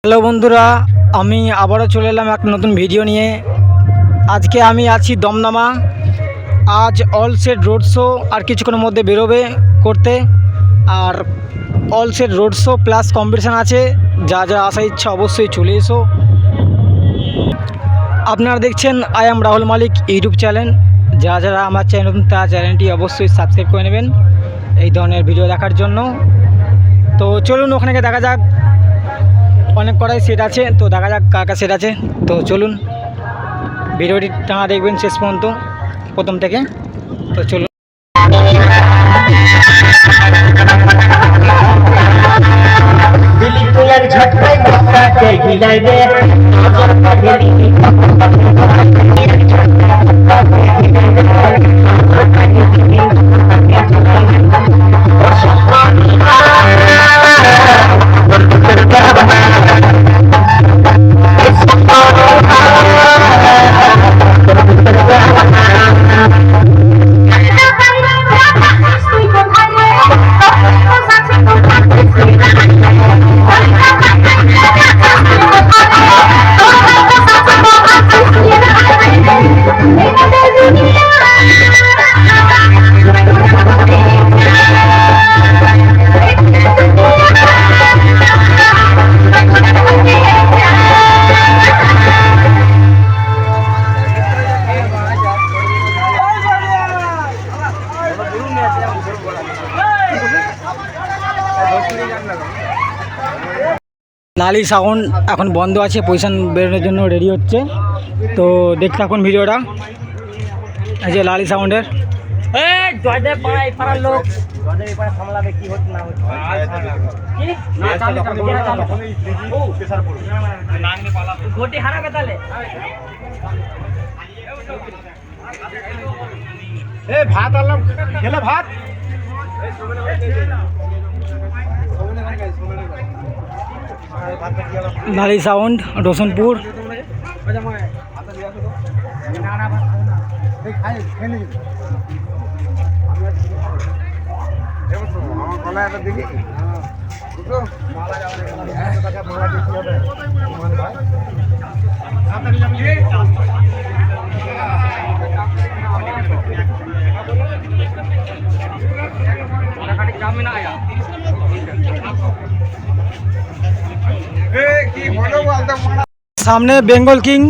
Hello বন্ধুরা, আমি আবারও চলে এলাম এক নতুন ভিডিও নিয়ে। আজকে আমি আছি দমদমা। আজ অল সেট রোড শো আর কিছুক্ষণের মধ্যে বেরোবে করতে। আর all set road show plus competition আছে, যা যা আসার ইচ্ছা অবশ্যই চলে এসো। আপনারা দেখছেন I am Rahul Malik YouTube channel. যারা আমার চ্যানেল নতুন তারা চ্যানেলটি অবশ্যই সাবস্ক্রাইব করে নেবেন এই ধরনের ভিডিও দেখার জন্য। তো চলুন ওখানে গিয়ে দেখা যাক। অনেক কটাই সেট আছে, তো দেখা যাক কার কার সেট আছে। তো চলুন ভিডিওটি টানা দেখবেন শেষ পর্যন্ত, প্রথম থেকে। তো চলুন। লালি সাউন্ড এখন বন্ধ আছে, পজিশন বেরোনোর জন্য রেডি হচ্ছে। তো দেখতে থাকুন ভিডিওটা। এই যে লালি সাউন্ডের ভাত আনলাম, খেলে ভাত। লালি সাউন্ড রোশনপুর। সামনে বেঙ্গল কিং।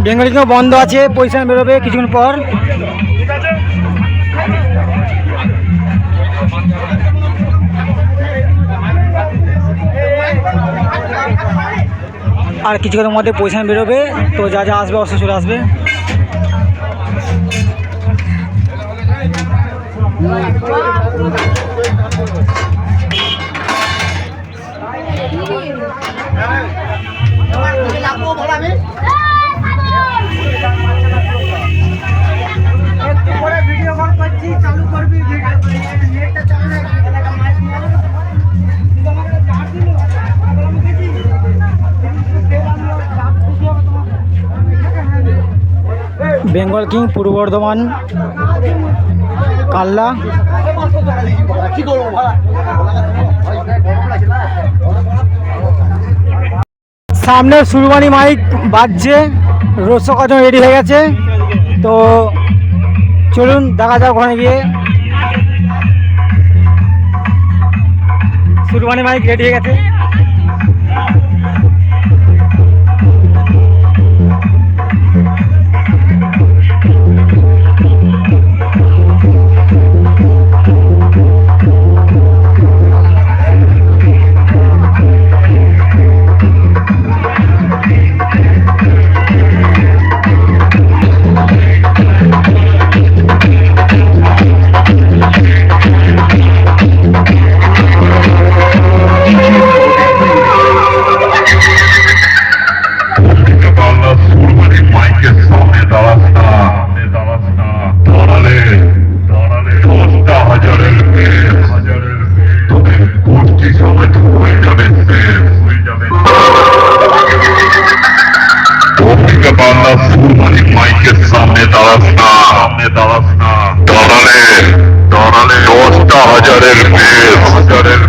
বেঙ্গল কিংও বন্ধ আছে, পজিশন বেরোবে কিছুক্ষণ পর। আর কিছুক্ষণের মধ্যে পজিশন বেরোবে, তো যা যা আসবে অবশ্যই চলে আসবে। বেঙ্গল কিং পূর্ব বর্ধমান কাল্লা। সামনে সুরবানি মাইক বাজছে, রোড শো কজন রেডি হয়ে গেছে। তো চলুন দেখা যাক ওখানে গিয়ে। সুরবানি মাইক রেডি হয়ে গেছে। মাইকের সামনে দাঁড়াস না, দাঁড়ালে 10টা হাজারের